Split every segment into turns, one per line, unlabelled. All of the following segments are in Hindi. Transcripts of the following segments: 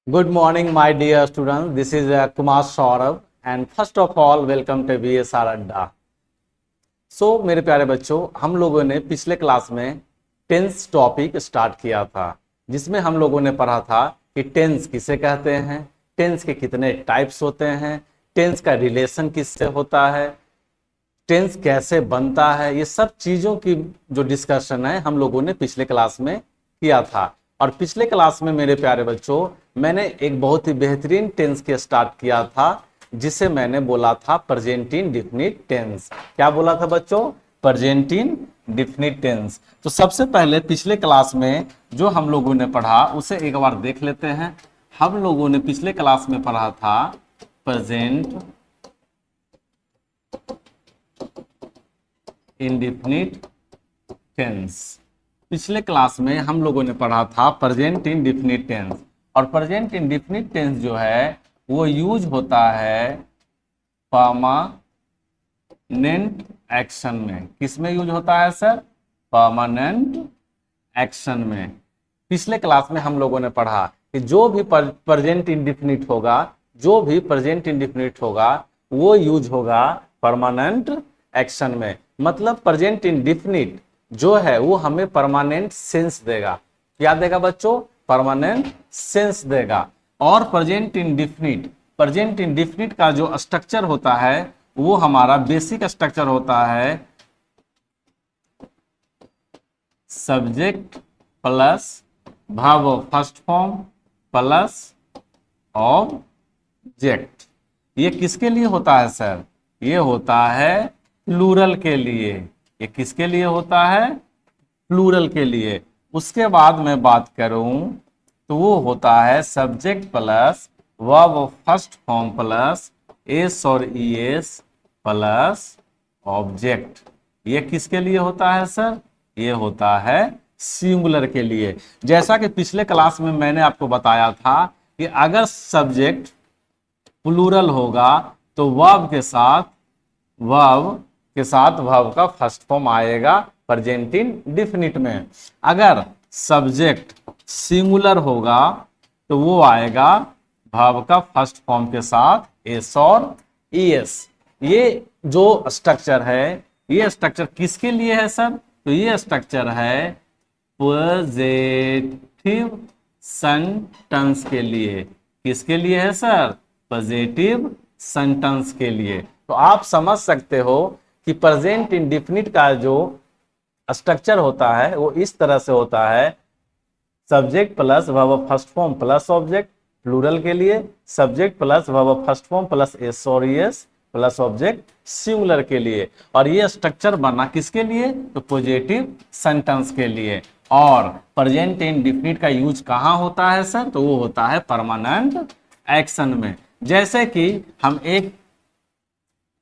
Good morning, my dear students. This is Kumar Saurabh, and first of all, welcome to BSR अड्डा। मेरे प्यारे बच्चों, हम लोगों ने पिछले क्लास में टेंस टॉपिक स्टार्ट किया था, जिसमें हम लोगों ने पढ़ा था कि टेंस किसे कहते हैं, टेंस के कितने टाइप्स होते हैं, टेंस का रिलेशन किससे होता है, टेंस कैसे बनता है। ये सब चीज़ों की जो डिस्कशन है हम लोगों ने पिछले क्लास में किया था। और पिछले क्लास में मेरे प्यारे बच्चों, मैंने एक बहुत ही बेहतरीन टेंस के स्टार्ट किया था, जिसे मैंने बोला था प्रेजेंट इंडेफिनिट टेंस। क्या बोला था बच्चों? Present indefinite tense. तो सबसे पहले पिछले क्लास में जो हम लोगों ने पढ़ा उसे एक बार देख लेते हैं। हम लोगों ने पिछले क्लास में पढ़ा था प्रेजेंट इंडेफिनिट टेंस। पिछले क्लास में हम लोगों ने पढ़ा था प्रेजेंट इंडेफिनिट टेंस। और प्रेजेंट इंडेफिनिट टेंस जो है वो यूज होता है परमानेंट एक्शन में। किस में यूज होता है सर? परमानेंट एक्शन में। पिछले क्लास में हम लोगों ने पढ़ा कि जो भी प्रेजेंट इंडेफिनिट होगा, जो भी प्रेजेंट इंडेफिनिट होगा वो यूज होगा परमानेंट एक्शन में। मतलब प्रेजेंट इंडेफिनिट जो है वो हमें परमानेंट सेंस देगा। क्या देगा बच्चों? परमानेंट सेंस देगा। और प्रेजेंट इंडेफिनिट का जो स्ट्रक्चर होता है वो हमारा बेसिक स्ट्रक्चर होता है subject plus verb first form plus object. ये किसके लिए होता है सर? ये होता है प्लूरल के लिए। ये किसके लिए होता है? प्लूरल के लिए। उसके बाद मैं बात करूं तो वो होता है subject plus verb first form plus S और ईएस प्लस ऑब्जेक्ट। ये किसके लिए होता है सर? ये होता है सिंगुलर के लिए। जैसा कि पिछले क्लास में मैंने आपको बताया था कि अगर सब्जेक्ट प्लूरल होगा तो वर्ब के साथ वर्ब का फर्स्ट फॉर्म आएगा प्रेजेंट इंडेफिनिट में। अगर सब्जेक्ट सिंगुलर होगा तो वो आएगा वर्ब का फर्स्ट फॉर्म के साथ एस और ईएस। ये जो स्ट्रक्चर है, ये स्ट्रक्चर किसके लिए है सर? तो ये स्ट्रक्चर है पॉजिटिव सेंटेंस के लिए। किसके लिए है सर? पॉजिटिव सेंटेंस के लिए। तो आप समझ सकते हो कि प्रेजेंट इंडेफिनिट का जो स्ट्रक्चर होता है वो इस तरह से होता है subject plus verb first form plus object plural के लिए, subject plus verb first form plus S और ईएस प्लस ऑब्जेक्ट सिंगुलर के लिए। और ये स्ट्रक्चर बना किसके लिए? तो पॉजिटिव सेंटेंस के लिए। और प्रेजेंट इंडेफिनिट का यूज कहाँ होता है सर? तो वो होता है परमानेंट एक्शन में। जैसे कि हम एक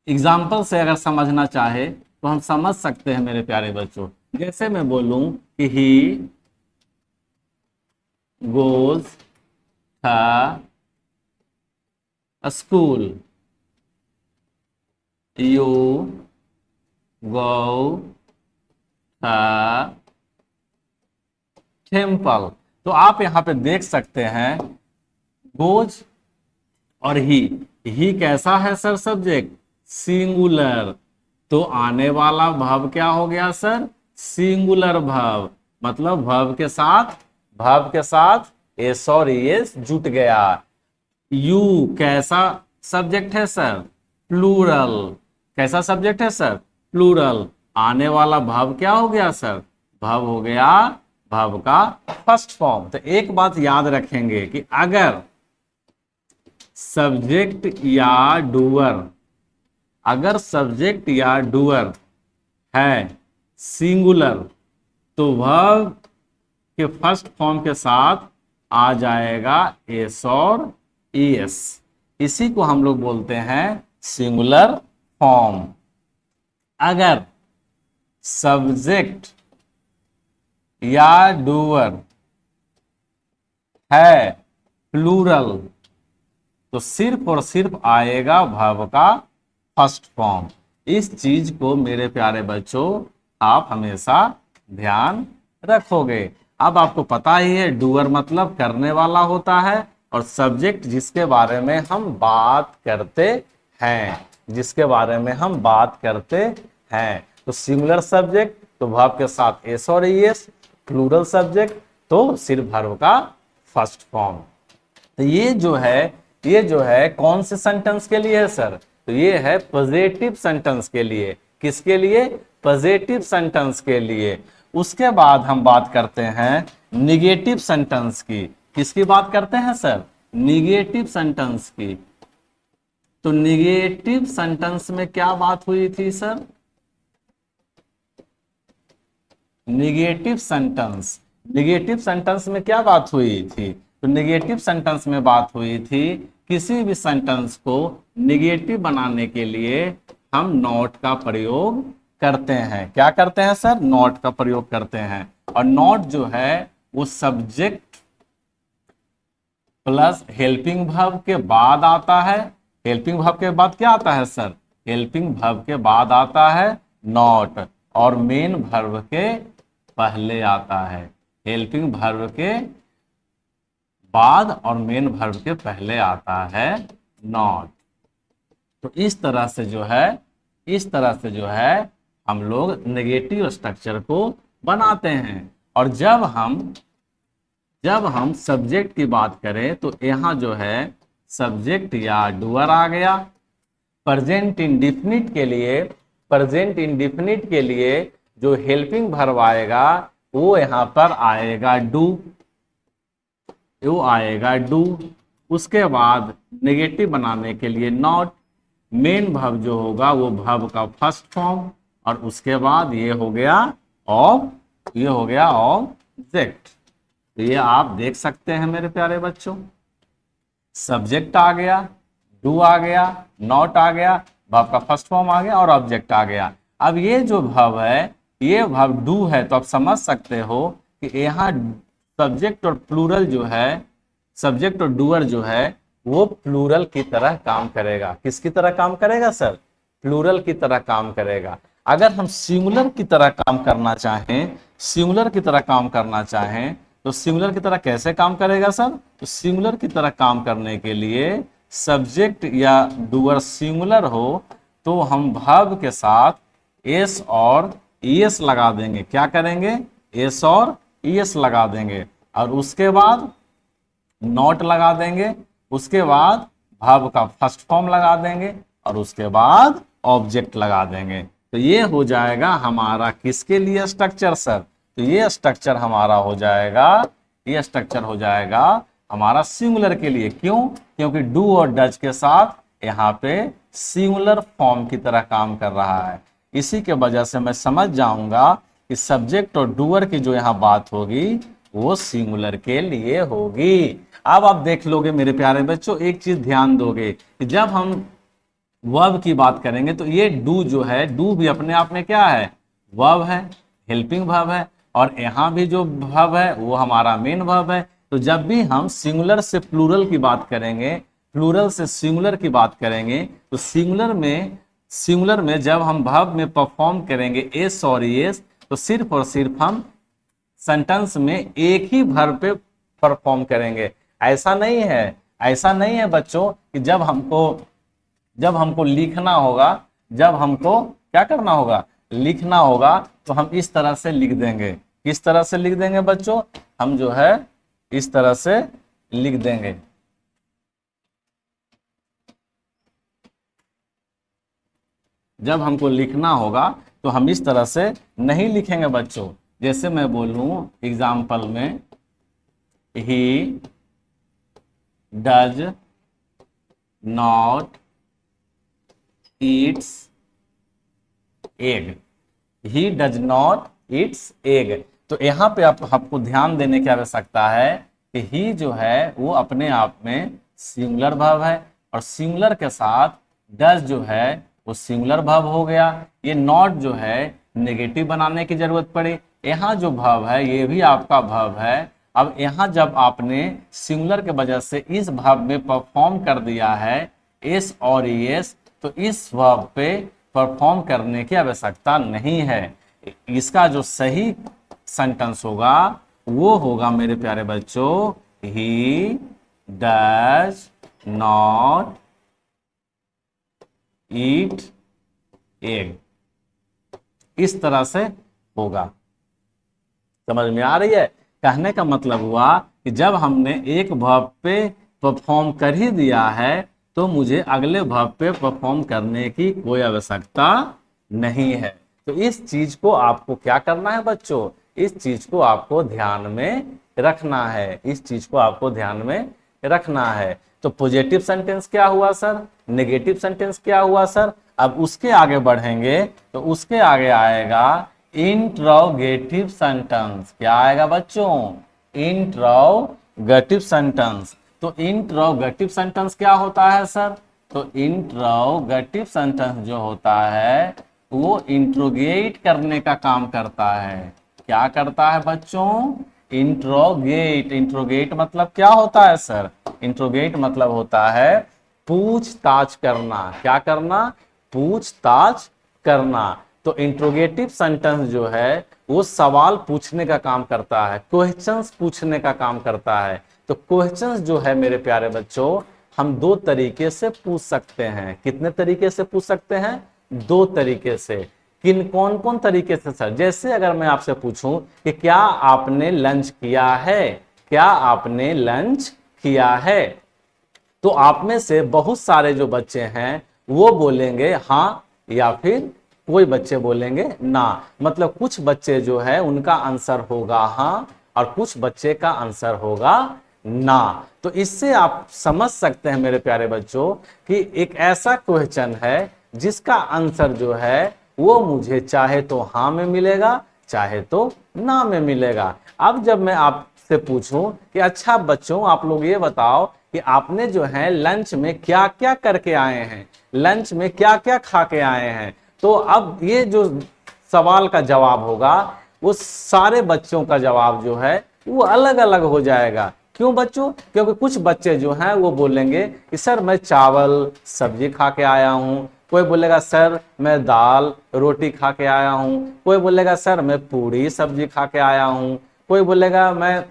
एग्जाम्पल से अगर समझना चाहे तो हम समझ सकते हैं मेरे प्यारे बच्चों। जैसे मैं बोलूं कि he goes school, you go temple. तो आप यहां पे देख सकते हैं गोज और ही कैसा है सर? Subject singular. तो आने वाला वर्ब क्या हो गया सर? Singular verb. मतलब वर्ब के साथ एस और ईएस जुट गया। यू कैसा सब्जेक्ट है सर? प्लूरल। कैसा सब्जेक्ट है सर? प्लूरल। आने वाला वर्ब क्या हो गया सर? वर्ब हो गया वर्ब का फर्स्ट फॉर्म। तो एक बात याद रखेंगे कि अगर सब्जेक्ट या डूअर है सिंगुलर तो वर्ब के फर्स्ट फॉर्म के साथ आ जाएगा एस और ईएस। इसी को हम लोग बोलते हैं सिंगुलर फॉर्म। अगर सब्जेक्ट या डूअर है प्लूरल तो सिर्फ और सिर्फ आएगा वर्ब का फर्स्ट फॉर्म। इस चीज को मेरे प्यारे बच्चों आप हमेशा ध्यान रखोगे। अब आपको पता ही है डूअर मतलब करने वाला होता है और सब्जेक्ट जिसके बारे में हम बात करते हैं, जिसके बारे में हम बात करते हैं। तो सिंगुलर सब्जेक्ट तो वर्ब के साथ एस और ईएस, प्लूरल सब्जेक्ट तो सिर्फ वर्ब का फर्स्ट फॉर्म। तो ये जो है कौन से सेंटेंस के लिए है सर? तो ये है पॉजिटिव सेंटेंस के लिए। किसके लिए? पॉजिटिव सेंटेंस के लिए। उसके बाद हम बात करते हैं निगेटिव सेंटेंस की। किसकी बात करते हैं सर? निगेटिव सेंटेंस की। तो निगेटिव सेंटेंस में क्या बात हुई थी सर? निगेटिव सेंटेंस में क्या बात हुई थी? तो निगेटिव सेंटेंस में बात हुई थी किसी भी सेंटेंस को निगेटिव बनाने के लिए हम नॉट का प्रयोग करते हैं। क्या करते हैं सर? नॉट का प्रयोग करते हैं। और नॉट जो है वो सब्जेक्ट प्लस हेल्पिंग वर्ब के बाद आता है। हेल्पिंग वर्ब के बाद क्या आता है सर? हेल्पिंग वर्ब के बाद आता है नॉट, और मेन वर्ब के पहले आता है। हेल्पिंग वर्ब के बाद और मेन वर्ब के पहले आता है नॉट। तो इस तरह से जो है हम लोग नेगेटिव स्ट्रक्चर को बनाते हैं। और जब हम सब्जेक्ट की बात करें तो यहाँ जो है सब्जेक्ट या डूअर आ गया। प्रेजेंट इंडिफिनिट के लिए जो हेल्पिंग वर्ब आएगा वो यहाँ पर आएगा डू। उसके बाद नेगेटिव बनाने के लिए नॉट। मेन वर्ब जो होगा वो वर्ब का फर्स्ट फॉर्म, और उसके बाद ये हो गया ऑब्जेक्ट। तो ये आप देख सकते हैं मेरे प्यारे बच्चों, सब्जेक्ट आ गया, डू आ गया, नॉट आ गया, वर्ब का फर्स्ट फॉर्म आ गया और ऑब्जेक्ट आ गया। अब ये जो वर्ब है ये वर्ब डू है, तो आप समझ सकते हो कि यहाँ सब्जेक्ट और प्लूरल जो है, सब्जेक्ट और डूअर जो है वो प्लूरल की तरह काम करेगा। किसकी तरह काम करेगा सर? प्लूरल की तरह काम करेगा। अगर हम सिंगुलर की तरह काम करना चाहें तो सिंगुलर की तरह कैसे काम करेगा सर? तो सिंगुलर की तरह काम करने के लिए सब्जेक्ट या डूअर सिंगुलर हो तो हम वर्ब के साथ एस और ईएस लगा देंगे। क्या करेंगे? एस और ईएस लगा देंगे, और उसके बाद नॉट लगा देंगे, उसके बाद वर्ब का फर्स्ट फॉर्म लगा देंगे, और उसके बाद ऑब्जेक्ट लगा देंगे। तो ये हो जाएगा हमारा किसके लिए स्ट्रक्चर सर? तो ये स्ट्रक्चर हमारा हो जाएगा हमारा सिंगुलर के लिए। क्यों? क्योंकि डू और डज के साथ यहाँ पे सिंगुलर फॉर्म की तरह काम कर रहा है। इसी के वजह से मैं समझ जाऊंगा कि सब्जेक्ट और डूअर की जो यहाँ बात होगी वो सिंगुलर के लिए होगी। अब आप देख लोगे मेरे प्यारे बच्चों, एक चीज ध्यान दोगे कि जब हम वर्ब की बात करेंगे तो ये डू जो है, डू भी अपने आप में क्या है? वर्ब है, हेल्पिंग वर्ब है, और यहाँ भी जो वर्ब है वो हमारा मेन वर्ब है। तो जब भी हम सिंगुलर से प्लूरल की बात करेंगे, प्लूरल से सिंगुलर की बात करेंगे, तो सिंगुलर में जब हम वर्ब में परफॉर्म करेंगे एस और एस, तो सिर्फ और सिर्फ हम सेंटेंस में एक ही वर्ब पे परफॉर्म करेंगे। ऐसा नहीं है बच्चों कि जब हमको लिखना होगा, जब हमको क्या करना होगा? लिखना होगा, तो हम इस तरह से लिख देंगे। किस तरह से लिख देंगे बच्चों? हम जो है इस तरह से लिख देंगे। जब हमको लिखना होगा तो हम इस तरह से नहीं लिखेंगे बच्चों। जैसे मैं बोलूं एग्जाम्पल में, ही does not Yeats egg. He does not Yeats egg. तो यहाँ पे आपको ध्यान देने की आवश्यकता है कि ही जो है वो अपने आप में सिंगुलर वर्ब है, और सिंगुलर के साथ डज जो है वो सिंगुलर वर्ब हो गया। ये नॉट जो है नेगेटिव बनाने की जरूरत पड़ी। यहाँ जो वर्ब है ये भी आपका वर्ब है। अब यहाँ जब आपने सिंगुलर के वजह से इस वर्ब में परफॉर्म कर दिया है एस और ईएस, तो इस वर्ब पे परफॉर्म करने की आवश्यकता नहीं है। इसका जो सही सेंटेंस होगा वो होगा मेरे प्यारे बच्चों, ही डज नॉट ईट एग। इस तरह से होगा। समझ में आ रही है? कहने का मतलब हुआ कि जब हमने एक वर्ब पे परफॉर्म कर ही दिया है तो मुझे अगले वर्ब पे परफॉर्म करने की कोई आवश्यकता नहीं है। तो इस चीज को आपको क्या करना है बच्चों? इस चीज को आपको ध्यान में रखना है। इस चीज को आपको ध्यान में रखना है। तो पॉजिटिव सेंटेंस क्या हुआ सर? नेगेटिव सेंटेंस क्या हुआ सर? अब उसके आगे बढ़ेंगे तो उसके आगे आएगा इंट्रोगेटिव सेंटेंस। क्या आएगा बच्चों? Interrogative sentence. तो इंट्रोगेटिव सेंटेंस क्या होता है सर? तो इंट्रोगेटिव सेंटेंस जो होता है वो इंट्रोगेट करने का काम करता है। क्या करता है बच्चों? इंट्रोगेट। इंट्रोगेट मतलब क्या होता है सर? इंट्रोगेट मतलब होता है पूछताछ करना। क्या करना? पूछताछ करना। तो इंट्रोगेटिव सेंटेंस जो है वो सवाल पूछने का काम करता है, क्वेश्चंस पूछने का काम करता है। तो क्वेश्चंस जो है मेरे प्यारे बच्चों हम दो तरीके से पूछ सकते हैं। कितने तरीके से पूछ सकते हैं? दो तरीके से। कौन कौन तरीके से सर? जैसे अगर मैं आपसे पूछूं कि क्या आपने लंच किया है, क्या आपने लंच किया है, तो आप में से बहुत सारे जो बच्चे हैं वो बोलेंगे हाँ, या फिर कोई बच्चे बोलेंगे ना। मतलब कुछ बच्चे जो है उनका आंसर होगा हाँ और कुछ बच्चे का आंसर होगा ना। तो इससे आप समझ सकते हैं मेरे प्यारे बच्चों कि एक ऐसा क्वेश्चन है जिसका आंसर जो है वो मुझे चाहे तो हाँ में मिलेगा चाहे तो ना में मिलेगा। अब जब मैं आपसे पूछूं कि अच्छा बच्चों आप लोग ये बताओ कि आपने जो है लंच में क्या क्या करके आए हैं, लंच में क्या क्या खा के आए हैं, तो अब ये जो सवाल का जवाब होगा वो सारे बच्चों का जवाब जो है वो अलग अलग हो जाएगा। क्यों बच्चों? क्योंकि कुछ बच्चे जो हैं वो बोलेंगे कि सर मैं चावल सब्जी खा के आया हूं, कोई बोलेगा सर मैं दाल रोटी खा के आया हूं, कोई बोलेगा सर मैं पूरी सब्जी खा के आया हूं, कोई बोलेगा मैं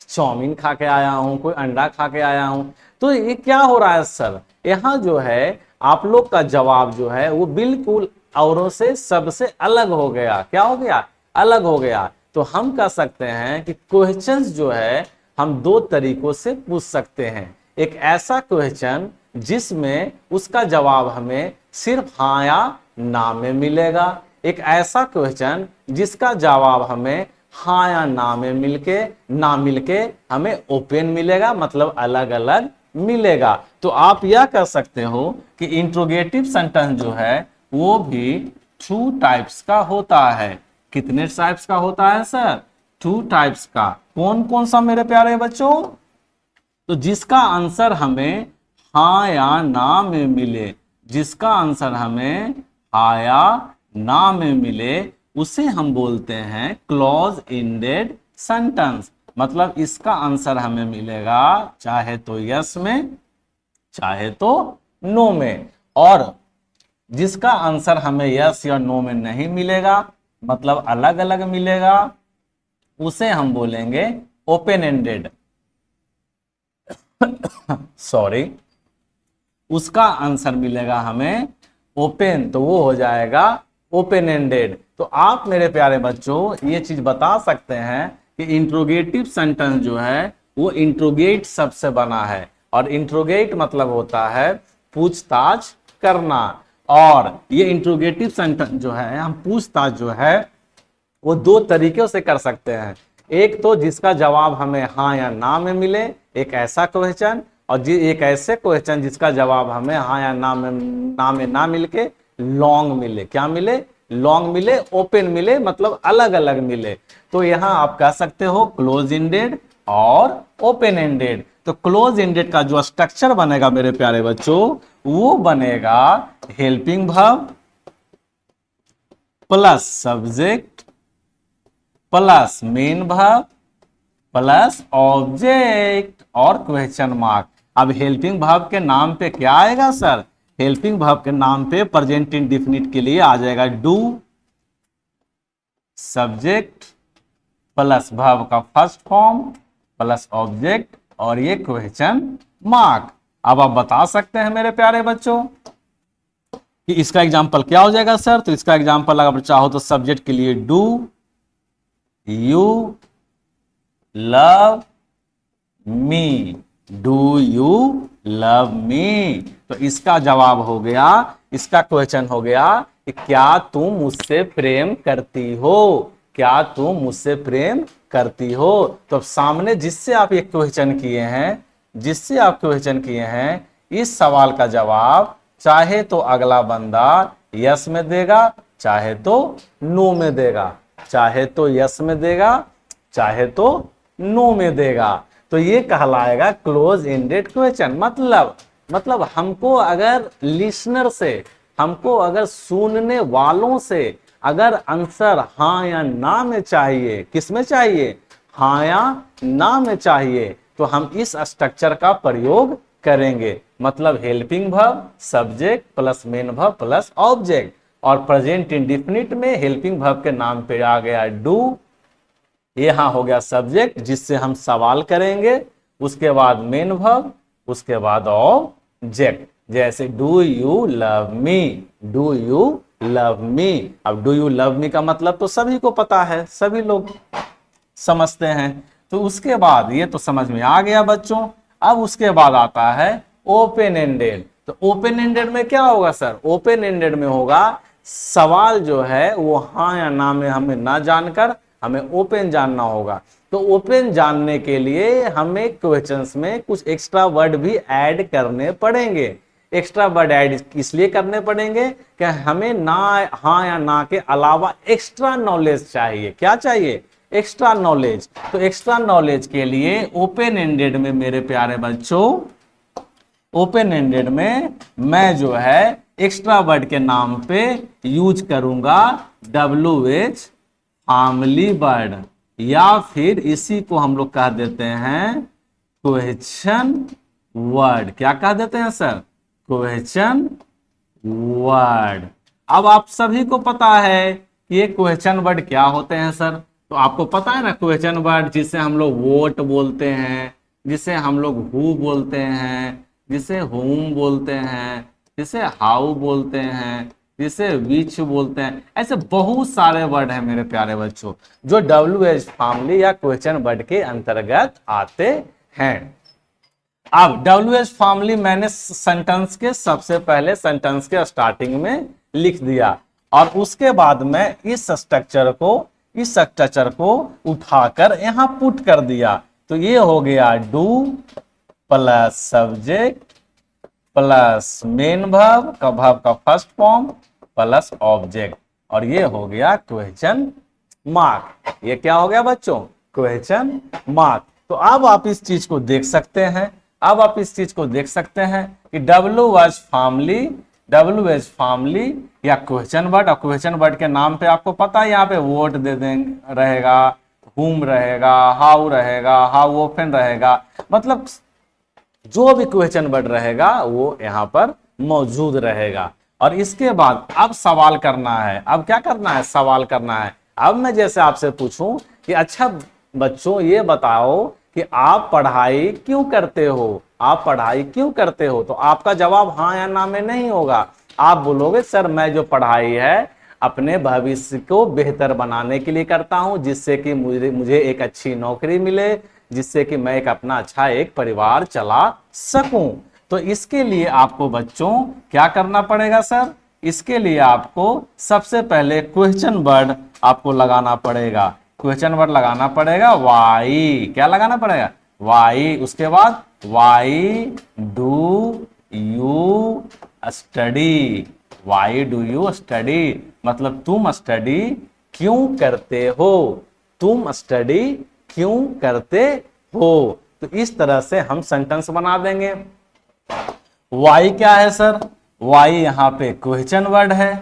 चाउमीन खा के आया हूं, कोई अंडा खा के आया हूं। तो ये क्या हो रहा है सर? यहाँ जो है आप लोग का जवाब जो है वो बिल्कुल औरों से सबसे अलग हो गया। क्या हो गया? अलग हो गया। तो हम कह सकते हैं कि क्वेश्चंस जो है हम दो तरीकों से पूछ सकते हैं। एक ऐसा क्वेश्चन जिसमें उसका जवाब हमें सिर्फ हाँ या ना में मिलेगा, एक ऐसा क्वेश्चन जिसका जवाब हमें हाँ या ना मिलके हमें ओपन मिलेगा, मतलब अलग अलग मिलेगा। तो आप यह कह सकते हो कि इंट्रोगेटिव सेंटेंस जो है वो भी टू टाइप्स का होता है। कितने टाइप्स का होता है सर? टू टाइप्स का। कौन कौन सा मेरे प्यारे बच्चों? तो जिसका आंसर हमें हाँ या ना में मिले, जिसका आंसर हमें हाँ या ना में मिले उसे हम बोलते हैं क्लोज इंडेड सेंटेंस। मतलब इसका आंसर हमें मिलेगा चाहे तो यस में चाहे तो नो में, और जिसका आंसर हमें यस या नो में नहीं मिलेगा मतलब अलग अलग मिलेगा उसे हम बोलेंगे ओपन एंडेड। सॉरी, उसका आंसर मिलेगा हमें ओपन, तो वो हो जाएगा ओपन एंडेड। तो आप मेरे प्यारे बच्चों ये चीज बता सकते हैं कि इंट्रोगेटिव सेंटेंस जो है वो इंट्रोगेट शब्द से बना है, और इंट्रोगेट मतलब होता है पूछताछ करना। और ये इंट्रोगेटिव सेंटेंस जो है हम पूछताछ जो है वो दो तरीकों से कर सकते हैं। एक तो जिसका जवाब हमें हाँ या ना में मिले, एक ऐसा क्वेश्चन, और एक ऐसे क्वेश्चन जिसका जवाब हमें हाँ या ना में ना मिलके लॉन्ग मिले। क्या मिले? लॉन्ग मिले, ओपन मिले, मतलब अलग अलग मिले। तो यहां आप कह सकते हो क्लोज एंडेड और ओपन एंडेड। तो क्लोज एंडेड का जो स्ट्रक्चर बनेगा मेरे प्यारे बच्चों वो बनेगा helping verb plus subject plus main verb plus object और क्वेश्चन मार्क। अब हेल्पिंग वर्ब के नाम पे क्या आएगा सर? हेल्पिंग वर्ब के नाम पे प्रेजेंट इंडेफिनिट के लिए आ जाएगा डू, सब्जेक्ट प्लस वर्ब का फर्स्ट फॉर्म प्लस ऑब्जेक्ट और ये क्वेश्चन मार्क। अब आप बता सकते हैं मेरे प्यारे बच्चों कि इसका एग्जाम्पल क्या हो जाएगा सर। तो इसका एग्जाम्पल अगर चाहो तो सब्जेक्ट के लिए do you love me, do you love me. तो इसका जवाब हो गया, इसका क्वेश्चन हो गया कि क्या तुम मुझसे प्रेम करती हो, क्या तुम मुझसे प्रेम करती हो। तो अब सामने जिससे आप ये क्वेश्चन किए हैं, जिससे आप क्वेश्चन किए हैं, इस सवाल का जवाब चाहे तो अगला बंदा यस में देगा, चाहे तो नो में देगा, चाहे तो यस में देगा, चाहे तो नो में देगा। तो ये कहलाएगा क्लोज एंडेड क्वेश्चन। मतलब हमको अगर लिसनर से, हमको अगर सुनने वालों से अगर आंसर हाँ या ना में चाहिए, किस में चाहिए, हाँ या ना में चाहिए, तो हम इस स्ट्रक्चर का प्रयोग करेंगे। मतलब helping verb subject plus main verb plus object, और प्रेजेंट इंडेफिनिट में हेल्पिंग वर्ब के नाम पे आ गया डू, यहां हो गया सब्जेक्ट जिससे हम सवाल करेंगे, उसके बाद मेन वर्ब, उसके बाद ऑब्जेक्ट। जैसे do you love me, do you love me. अब डू यू लव मी का मतलब तो सभी को पता है, सभी लोग समझते हैं। तो उसके बाद ये तो समझ में आ गया बच्चों। अब उसके बाद आता है ओपन एंडेड। तो ओपन एंडेड में क्या होगा सर, ओपन एंडेड में होगा सवाल जो है वो हाँ या ना में हमें ना जानकर हमें ओपन जानना होगा। तो ओपन जानने के लिए हमें क्वेश्चंस में कुछ एक्स्ट्रा वर्ड भी ऐड करने पड़ेंगे। एक्स्ट्रा वर्ड ऐड इसलिए करने पड़ेंगे कि हमें ना, हाँ या ना के अलावा एक्स्ट्रा नॉलेज चाहिए। क्या चाहिए, एक्स्ट्रा नॉलेज। तो एक्स्ट्रा नॉलेज के लिए ओपन एंडेड में मेरे प्यारे बच्चों, ओपन एंडेड में मैं जो है एक्स्ट्रा वर्ड के नाम पे यूज करूंगा WH फैमिली वर्ड, या फिर इसी को हम लोग कह देते हैं क्वेश्चन वर्ड। क्या कह देते हैं सर, क्वेश्चन वर्ड। अब आप सभी को पता है कि ये क्वेश्चन वर्ड क्या होते हैं सर। तो आपको पता है ना क्वेश्चन वर्ड, जिसे हम लोग वोट बोलते हैं, जिसे हम लोग हु बोलते हैं, जिसे होम बोलते हैं, जिसे हाउ बोलते हैं, जिसे विच बोलते हैं। ऐसे बहुत सारे वर्ड हैं मेरे प्यारे बच्चों जो WH फैमिली या क्वेश्चन वर्ड के अंतर्गत आते हैं। अब WH फैमिली मैंने सेंटेंस के सबसे पहले सेंटेंस के स्टार्टिंग में लिख दिया, और उसके बाद में इस स्ट्रक्चर को उठाकर यहां पुट कर दिया। तो ये हो गया do plus subject plus main verb का फर्स्ट फॉर्म प्लस ऑब्जेक्ट, और ये हो गया क्वेश्चन मार्क। ये क्या हो गया बच्चों, क्वेश्चन मार्क। तो अब आप इस चीज को देख सकते हैं, अब आप इस चीज को देख सकते हैं कि WH फैमिली या क्वेश्चन वर्ड, और क्वेश्चन वर्ड के नाम पे आपको पता है यहाँ पे वोट दे देंगे रहेगा, हुम रहेगा, हाउ रहेगा, हाउ ओपन रहेगा। मतलब जो भी क्वेश्चन वर्ड रहेगा वो यहाँ पर मौजूद रहेगा। और इसके बाद अब सवाल करना है। अब क्या करना है, सवाल करना है। अब मैं जैसे आपसे पूछूं कि अच्छा बच्चों ये बताओ कि आप पढ़ाई क्यों करते हो, आप पढ़ाई क्यों करते हो, तो आपका जवाब हाँ या ना में नहीं होगा। आप बोलोगे सर मैं जो पढ़ाई है अपने भविष्य को बेहतर बनाने के लिए करता हूं, जिससे कि मुझे एक अच्छी नौकरी मिले, जिससे कि मैं अपना अच्छा एक परिवार चला सकूं। तो इसके लिए आपको बच्चों क्या करना पड़ेगा सर, इसके लिए आपको सबसे पहले क्वेश्चन वर्ड आपको लगाना पड़ेगा। क्वेश्चन वर्ड लगाना पड़ेगा वाई। क्या लगाना पड़ेगा, वाई। उसके बाद why do you study, why do you study मतलब तुम स्टडी क्यों करते हो, तुम स्टडी क्यों करते हो। तो इस तरह से हम सेंटेंस बना देंगे। वाई क्या है सर, वाई यहाँ पे क्वेश्चन वर्ड है,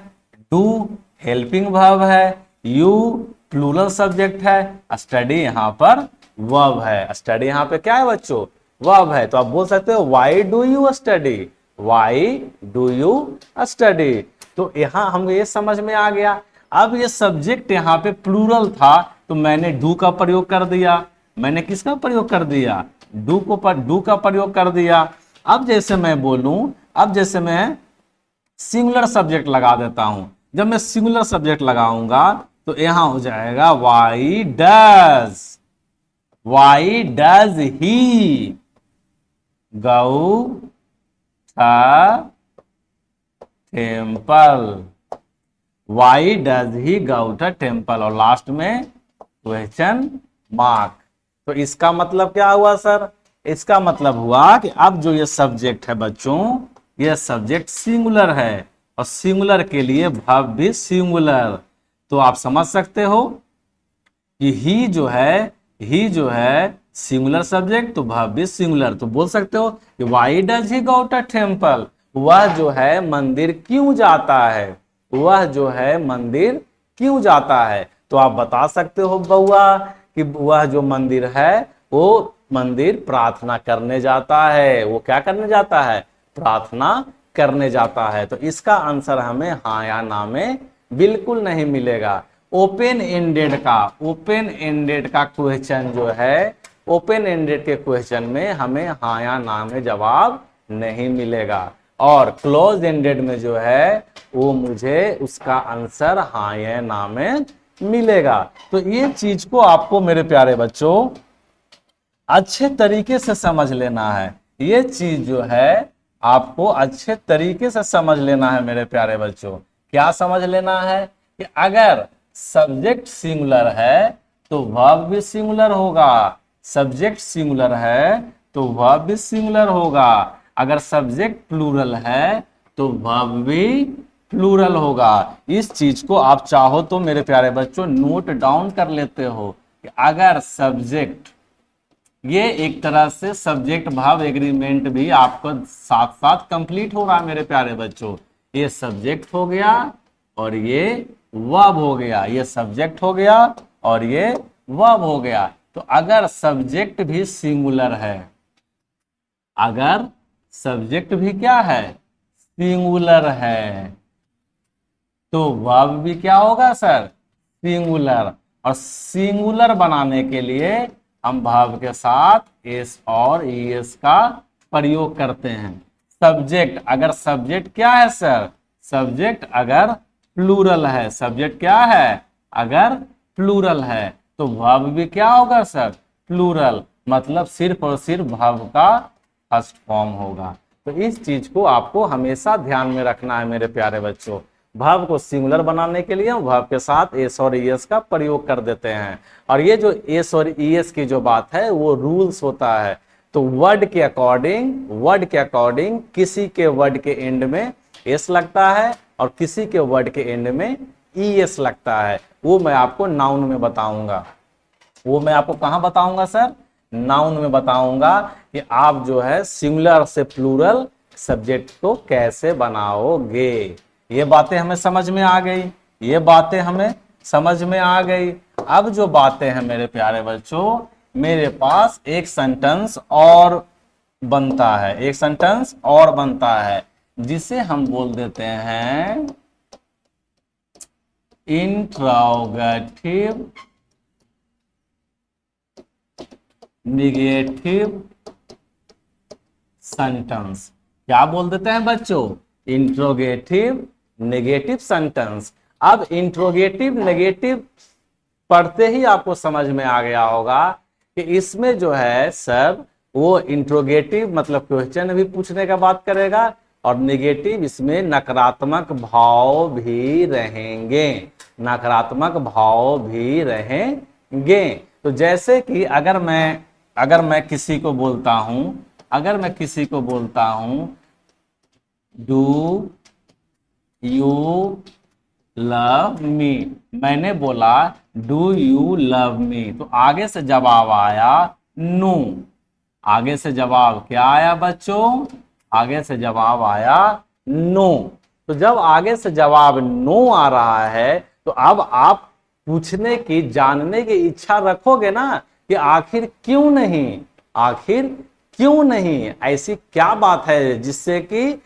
डू हेल्पिंग वर्ब है, यू प्लूरल सब्जेक्ट है, स्टडी यहाँ पर वर्ब है। स्टडी यहाँ पे क्या है बच्चों, वर्ब है। तो आप बोल सकते हो why do you study, why do you study. तो यहाँ हम ये समझ में आ गया। अब ये सब्जेक्ट यहाँ पे प्लूरल था तो मैंने डू का प्रयोग कर दिया। मैंने किसका प्रयोग कर दिया, डू का प्रयोग कर दिया। अब जैसे मैं बोलूं, अब जैसे मैं सिंगुलर सब्जेक्ट लगा देता हूं, जब मैं सिंगुलर सब्जेक्ट लगाऊंगा तो यहां हो जाएगा why does he go to temple, why does he go to temple, और लास्ट में क्वेश्चन मार्क। तो इसका मतलब क्या हुआ सर? इसका मतलब हुआ कि अब जो ये सब्जेक्ट है बच्चों, ये सब्जेक्ट सिंगुलर है, और सिंगुलर के लिए वर्ब भी सिंगुलर। तो आप समझ सकते हो कि ही जो है सिंगुलर सब्जेक्ट, तो वर्ब भी सिंगुलर। तो बोल सकते हो कि why does he go to temple, वह जो है मंदिर क्यों जाता है, वह जो है मंदिर क्यों जाता है। तो आप बता सकते हो बउआ कि वह जो मंदिर है वो मंदिर प्रार्थना करने जाता है। वो क्या करने जाता है? प्रार्थना करने जाता है। तो इसका आंसर हमें हाँ या ना में बिल्कुल नहीं मिलेगा। ओपन एंडेड का क्वेश्चन जो है, ओपन एंडेड के क्वेश्चन में हमें हाँ या ना में जवाब नहीं मिलेगा, और क्लोज एंडेड में जो है वो मुझे उसका आंसर हाँ या ना में मिलेगा। तो ये चीज को आपको मेरे प्यारे बच्चों अच्छे तरीके से समझ लेना है। ये चीज जो है आपको अच्छे तरीके से समझ लेना है मेरे प्यारे बच्चों। क्या समझ लेना है? कि अगर सब्जेक्ट सिंगुलर है तो वर्ब भी सिंगुलर होगा, सब्जेक्ट सिंगुलर है तो वर्ब भी सिंगुलर होगा। अगर सब्जेक्ट प्लूरल है तो वर्ब भी प्लूरल होगा। इस चीज को आप चाहो तो मेरे प्यारे बच्चों नोट डाउन कर लेते हो कि अगर सब्जेक्ट, ये एक तरह से सब्जेक्ट वर्ब एग्रीमेंट भी आपको साथ साथ कंप्लीट होगा मेरे प्यारे बच्चों। ये सब्जेक्ट हो गया और ये वर्ब हो गया, ये सब्जेक्ट हो गया और ये वर्ब हो गया। तो अगर सब्जेक्ट भी सिंगुलर है, अगर सब्जेक्ट भी क्या है? सिंगुलर है, तो वर्ब भी क्या होगा सर? सिंगुलर। और सिंगुलर बनाने के लिए हम वर्ब के साथ एस और ईएस का प्रयोग करते हैं। सब्जेक्ट, अगर सब्जेक्ट क्या है सर? सब्जेक्ट अगर प्लूरल है, सब्जेक्ट क्या है? अगर प्लूरल है तो वर्ब भी क्या होगा सर? प्लूरल, मतलब सिर्फ और सिर्फ वर्ब का फर्स्ट फॉर्म होगा। तो इस चीज को आपको हमेशा ध्यान में रखना है मेरे प्यारे बच्चों। वर्ब को सिंगुलर बनाने के लिए हम वर्ब के साथ एस और ईएस का प्रयोग कर देते हैं, और ये जो एस और ईएस की जो बात है वो रूल्स होता है। तो वर्ड के अकॉर्डिंग किसी के वर्ड के एंड में एस लगता है और किसी के वर्ड के एंड में ईएस लगता है। वो मैं आपको नाउन में बताऊंगा। वो मैं आपको कहां बताऊंगा सर? नाउन में बताऊंगा कि आप जो है सिंगुलर से प्लूरल सब्जेक्ट को कैसे बनाओगे। ये बातें हमें समझ में आ गई, ये बातें हमें समझ में आ गई। अब जो बातें हैं मेरे प्यारे बच्चों, मेरे पास एक सेंटेंस और बनता है, एक सेंटेंस और बनता है जिसे हम बोल देते हैं इंट्रोगेटिव नेगेटिव सेंटेंस। क्या बोल देते हैं बच्चों? Interrogative negative sentence. अब इंट्रोगेटिव नेगेटिव पढ़ते ही आपको समझ में आ गया होगा कि इसमें जो है सर वो इंट्रोगेटिव मतलब क्वेश्चन भी पूछने का बात करेगा, और नेगेटिव इसमें नकारात्मक भाव भी रहेंगे, नकारात्मक भाव भी रहेंगे। तो जैसे कि अगर मैं किसी को बोलता हूं, अगर मैं किसी को बोलता हूं डू यू लव मी, मैंने बोला डू यू लव मी, तो आगे से जवाब आया नो। आगे से जवाब क्या आया बच्चों? आगे से जवाब आया नो। तो जब आगे से जवाब नो आ रहा है तो अब आप पूछने की, जानने की इच्छा रखोगे ना कि आखिर क्यों नहीं, आखिर क्यों नहीं, ऐसी क्या बात है जिससे कि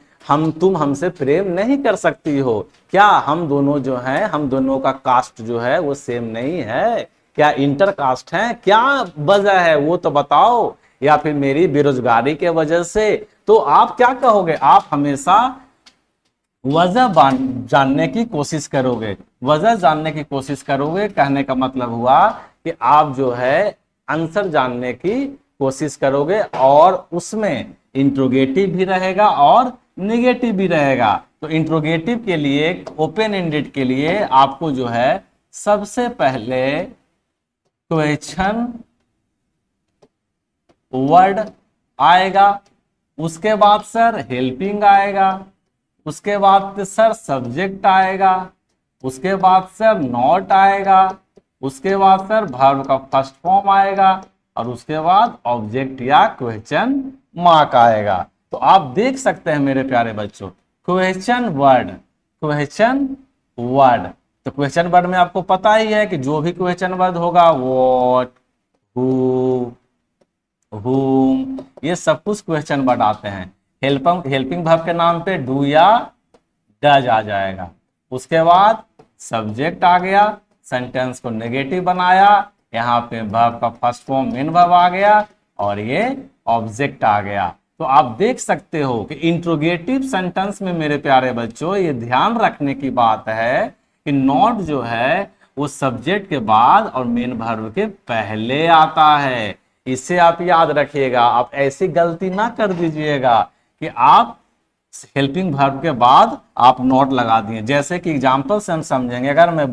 तुम हमसे प्रेम नहीं कर सकती हो? क्या हम दोनों जो हैं, हम दोनों का कास्ट जो है वो सेम नहीं है? क्या इंटर कास्ट है? क्या वजह है वो तो बताओ। या फिर मेरी बेरोजगारी के वजह से, तो आप क्या कहोगे, आप हमेशा वजह जानने की कोशिश करोगे, वजह जानने की कोशिश करोगे। कहने का मतलब हुआ कि आप जो है आंसर जानने की कोशिश करोगे, और उसमें इंट्रोगेटिव भी रहेगा और निगेटिव भी रहेगा। तो इंट्रोगेटिव के लिए, ओपन एंडेड के लिए आपको जो है सबसे पहले क्वेश्चन वर्ड आएगा, उसके बाद सर हेल्पिंग आएगा, उसके बाद सर सब्जेक्ट आएगा, उसके बाद सर नॉट आएगा, उसके बाद सर वर्ब का फर्स्ट फॉर्म आएगा, और उसके बाद ऑब्जेक्ट या क्वेश्चन मार्क आएगा। तो आप देख सकते हैं मेरे प्यारे बच्चों, क्वेश्चन वर्ड, क्वेश्चन वर्ड। तो क्वेश्चन वर्ड में आपको पता ही है कि जो भी क्वेश्चन वर्ड होगा, व्हाट, हु, whom, ये सब कुछ क्वेश्चन वर्ड आते हैं। हेल्पिंग वर्ब के नाम पे डू या डज आ जाएगा। उसके बाद सब्जेक्ट आ गया, सेंटेंस को नेगेटिव बनाया, यहाँ पे वर्ब का फर्स्ट फॉर्म मेन वर्ब आ गया, और ये ऑब्जेक्ट आ गया। तो आप देख सकते हो कि इंट्रोगेटिव सेंटेंस में मेरे प्यारे बच्चों ये ध्यान रखने की बात है कि नॉट जो है वो सब्जेक्ट के बाद और मेन वर्ब के पहले आता है। इससे आप याद रखिएगा, आप ऐसी गलती ना कर दीजिएगा कि आप हेल्पिंग वर्ब के बाद आप नॉट लगा दिए। जैसे कि एग्जांपल से हम समझेंगे, अगर मैं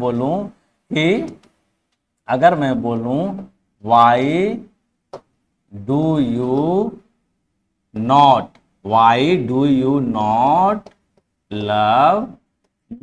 बोलूं why do you not, why do you not love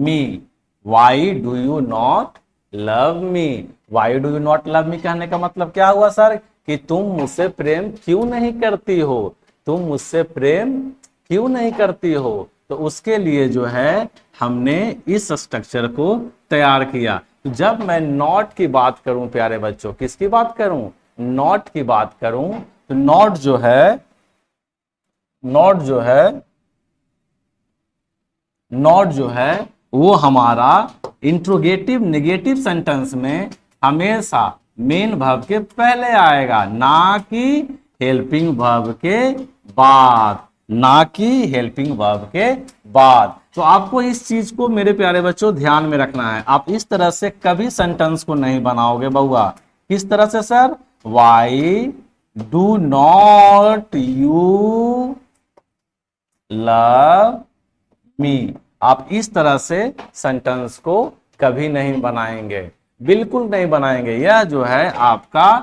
me, why do you not love me, why do you not love me कहने का मतलब क्या हुआ सर, कि तुम मुझसे प्रेम क्यों नहीं करती हो, तुम मुझसे प्रेम क्यों नहीं करती हो। तो उसके लिए जो है हमने इस स्ट्रक्चर को तैयार किया। तो जब मैं नॉट की बात करूं प्यारे बच्चों, किसकी बात करूं, नॉट की बात करूं, तो नॉट जो है वो हमारा इंट्रोगेटिव नेगेटिव सेंटेंस में हमेशा मेन वर्ब के पहले आएगा, ना कि हेल्पिंग वर्ब के बाद, ना कि हेल्पिंग वर्ब के बाद। तो आपको इस चीज को मेरे प्यारे बच्चों ध्यान में रखना है। आप इस तरह से कभी सेंटेंस को नहीं बनाओगे बउआ। किस तरह से sir, why do not you love me, आप इस तरह से सेंटेंस को कभी नहीं बनाएंगे, बिल्कुल नहीं बनाएंगे। यह जो है आपका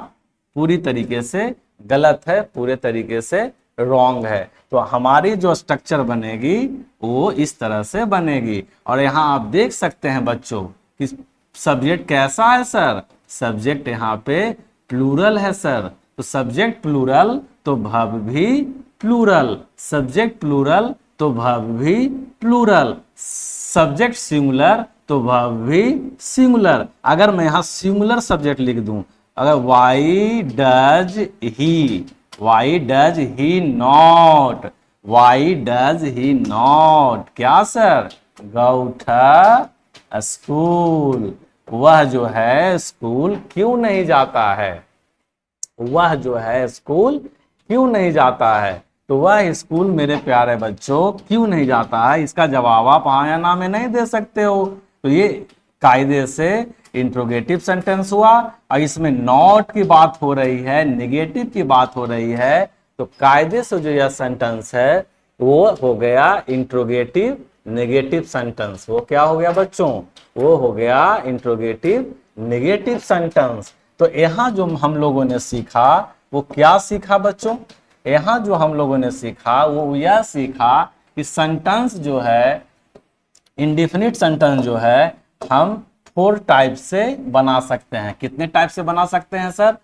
पूरी तरीके से गलत है, पूरे तरीके से रॉन्ग है। तो हमारी जो स्ट्रक्चर बनेगी वो इस तरह से बनेगी। और यहाँ आप देख सकते हैं बच्चों कि सब्जेक्ट कैसा है सर, सब्जेक्ट यहाँ पे प्लूरल है सर। तो सब्जेक्ट प्लूरल तो वर्ब भी प्लूरल, सब्जेक्ट प्लूरल तो वर्ब भी प्लूरल, सब्जेक्ट सिंगुलर तो वर्ब भी सिंगुलर। अगर मैं यहां सिंगुलर सब्जेक्ट लिख दूं, अगर Y does he not, Y does he not क्या सर, गो टू स्कूल, वह जो है स्कूल क्यों नहीं जाता है, वह जो है स्कूल क्यों नहीं जाता है। तो वह स्कूल मेरे प्यारे बच्चों क्यों नहीं जाता है, इसका जवाब आप हाँ या ना में नहीं दे सकते हो। तो ये कायदे से इंट्रोगेटिव सेंटेंस हुआ, और इसमें नॉट की बात हो रही है, नेगेटिव की बात हो रही है। तो कायदे से जो यह सेंटेंस है वो हो गया इंट्रोगेटिव नेगेटिव सेंटेंस। वो क्या हो गया बच्चों, वो हो गया इंट्रोगेटिव नेगेटिव सेंटेंस। तो यहाँ जो हम लोगों ने सीखा वो क्या सीखा बच्चों, यहाँ जो हम लोगों ने सीखा वो यह सीखा कि सेंटेंस जो है, इंडिफिनिट सेंटेंस जो है, हम 4 टाइप से बना सकते हैं। कितने टाइप से बना सकते हैं सर,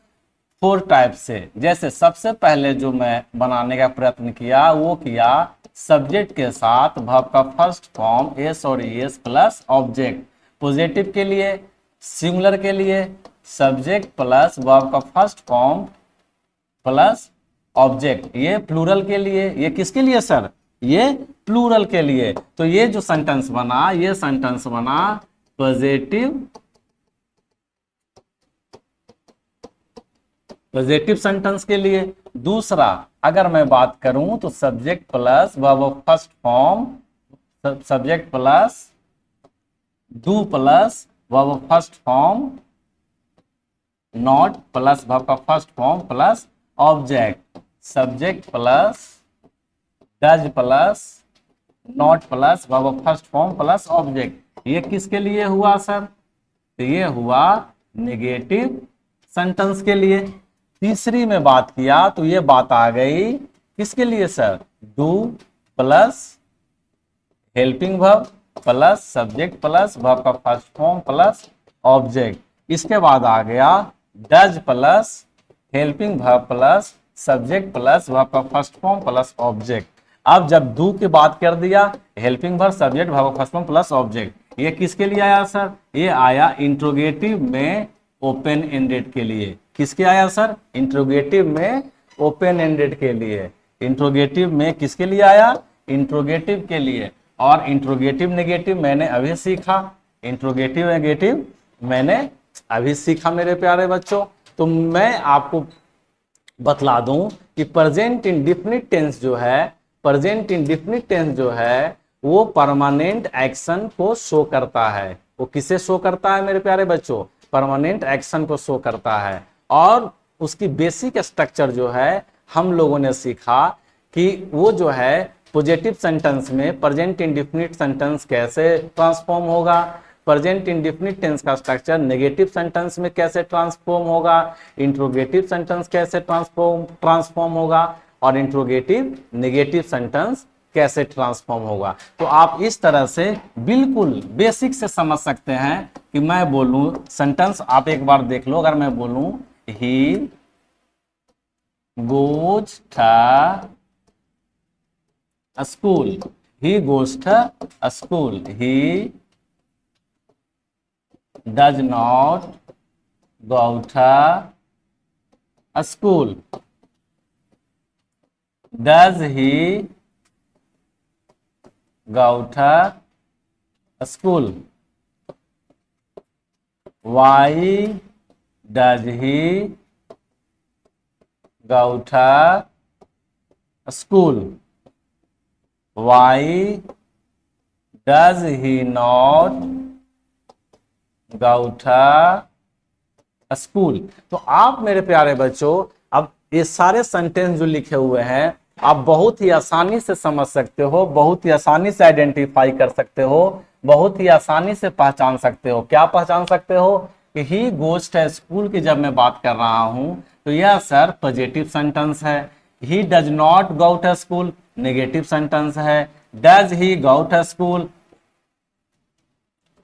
4 टाइप से। जैसे सबसे पहले जो मैं बनाने का प्रयत्न किया वो किया सब्जेक्ट के साथ वर्ब का फर्स्ट फॉर्म एस और एस प्लस ऑब्जेक्ट। पॉजिटिव के लिए, सिंगुलर के लिए सब्जेक्ट प्लस वर्ब का फर्स्ट फॉर्म प्लस ऑब्जेक्ट। ये प्लूरल के लिए, ये किसके लिए सर, ये प्लूरल के लिए। तो ये जो सेंटेंस बना, ये सेंटेंस बना पॉजिटिव सेंटेंस के लिए। दूसरा अगर मैं बात करूं तो subject plus verb of first form, subject plus do plus verb of first form, not plus verb का first form plus object, subject plus does plus not plus verb of first form plus object. ये किसके लिए हुआ सर? तो ये हुआ नेगेटिव सेंटेंस के लिए। तीसरी में बात किया तो ये बात आ गई किसके लिए sir? Do plus helping verb plus subject plus verb का फर्स्ट फॉर्म प्लस ऑब्जेक्ट। इसके बाद आ गया does plus helping verb plus subject plus verb का फर्स्ट फॉर्म प्लस ऑब्जेक्ट। अब जब डू की बात कर दिया, हेल्पिंग वर्ब सब्जेक्ट वर्ब का फर्स्ट फॉर्म प्लस ऑब्जेक्ट, ये किसके लिए आया सर? ये आया इंट्रोगेटिव में ओपन एंडेड के लिए। किसके आया सर? इंट्रोगेटिव में ओपन एंडेड के लिए। इंट्रोगेटिव में किसके लिए आया? इंट्रोगेटिव के लिए। और इंट्रोगेटिव नेगेटिव मैंने अभी सीखा, इंट्रोगेटिव नेगेटिव मैंने अभी सीखा मेरे प्यारे बच्चों। तो मैं आपको बतला दूं कि प्रेजेंट इंडेफिनिट टेंस जो है, प्रेजेंट इंडेफिनिट टेंस जो है वो परमानेंट एक्शन को शो करता है। वो किसे शो करता है मेरे प्यारे बच्चों? परमानेंट एक्शन को शो करता है। और उसकी बेसिक स्ट्रक्चर जो है हम लोगों ने सीखा कि वो जो है पॉजिटिव सेंटेंस में प्रेजेंट इंडेफिनिट सेंटेंस कैसे ट्रांसफॉर्म होगा, प्रेजेंट इंडेफिनिट टेंस का स्ट्रक्चर नेगेटिव सेंटेंस में कैसे ट्रांसफॉर्म होगा, इंट्रोगेटिव सेंटेंस कैसे ट्रांसफॉर्म होगा और इंट्रोगेटिव नेगेटिव सेंटेंस कैसे ट्रांसफॉर्म होगा। तो आप इस तरह से बिल्कुल बेसिक से समझ सकते हैं कि मैं बोलूं सेंटेंस, आप एक बार देख लो। अगर मैं बोलूं he goes to school, he goes to school, he does not go to school, does he go to school, why does he go to school, why does he not go to school। तो आप मेरे प्यारे बच्चों अब ये सारे सेंटेंस जो लिखे हुए हैं आप बहुत ही आसानी से समझ सकते हो, बहुत ही आसानी से आइडेंटिफाई कर सकते हो, बहुत ही आसानी से पहचान सकते हो। क्या पहचान सकते हो? कि ही गोज टू स्कूल की जब मैं बात कर रहा हूं तो यह सर पॉजिटिव सेंटेंस है। He does not go to school negative sentence है। Does he go to school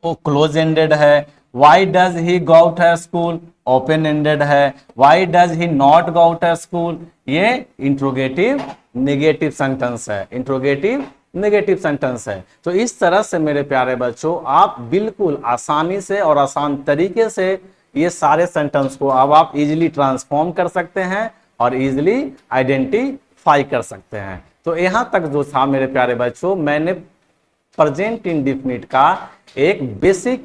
वो क्लोज एंडेड है। Why does he go to school open ended है। Why does he not go to school ये इंट्रोगेटिव नेगेटिव सेंटेंस है, इंट्रोगेटिव नेगेटिव सेंटेंस है। तो इस तरह से मेरे प्यारे बच्चों आप बिल्कुल आसानी से और आसान तरीके से ये सारे सेंटेंस को अब आप इजीली ट्रांसफॉर्म कर सकते हैं और इजीली आइडेंटिफाई कर सकते हैं। तो यहां तक जो था मेरे प्यारे बच्चों मैंने प्रेजेंट इंडेफिनिट का एक बेसिक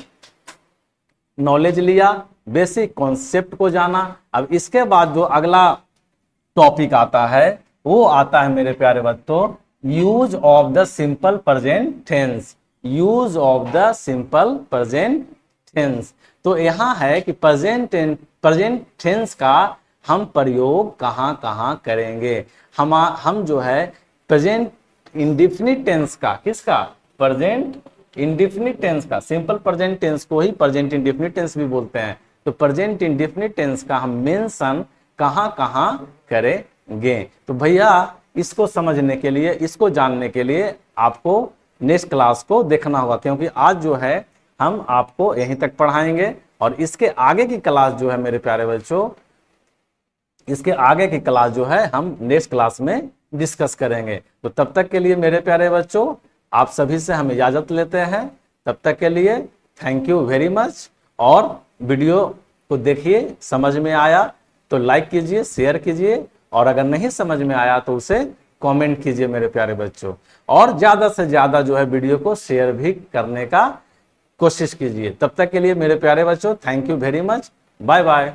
नॉलेज लिया, बेसिक कॉन्सेप्ट को जाना। अब इसके बाद जो अगला टॉपिक आता है वो आता है मेरे प्यारे बच्चों use of the simple present tense, use of the simple present tense. तो यहां है कि प्रेजेंट टेंस का हम प्रयोग कहां कहां करेंगे। हम जो है प्रेजेंट इंडेफिनिट टेंस का, किसका? प्रेजेंट इंडेफिनिट टेंस का, सिंपल प्रेजेंट टेंस को ही प्रेजेंट इंडेफिनिट टेंस भी बोलते हैं। तो प्रेजेंट इंडेफिनिट टेंस का हम मेंशन कहां कहां करेंगे। तो भैया इसको समझने के लिए, इसको जानने के लिए आपको नेक्स्ट क्लास को देखना होगा, क्योंकि आज जो है हम आपको यहीं तक पढ़ाएंगे और इसके आगे की क्लास जो है मेरे प्यारे बच्चों, इसके आगे की क्लास जो है हम नेक्स्ट क्लास में डिस्कस करेंगे। तो तब तक के लिए मेरे प्यारे बच्चों आप सभी से हम इजाजत लेते हैं। तब तक के लिए थैंक यू वेरी मच। और वीडियो को देखिए, समझ में आया तो लाइक कीजिए, शेयर कीजिए और अगर नहीं समझ में आया तो उसे कमेंट कीजिए मेरे प्यारे बच्चों। और ज्यादा से ज्यादा जो है वीडियो को शेयर भी करने का कोशिश कीजिए। तब तक के लिए मेरे प्यारे बच्चों thank you very much, bye bye.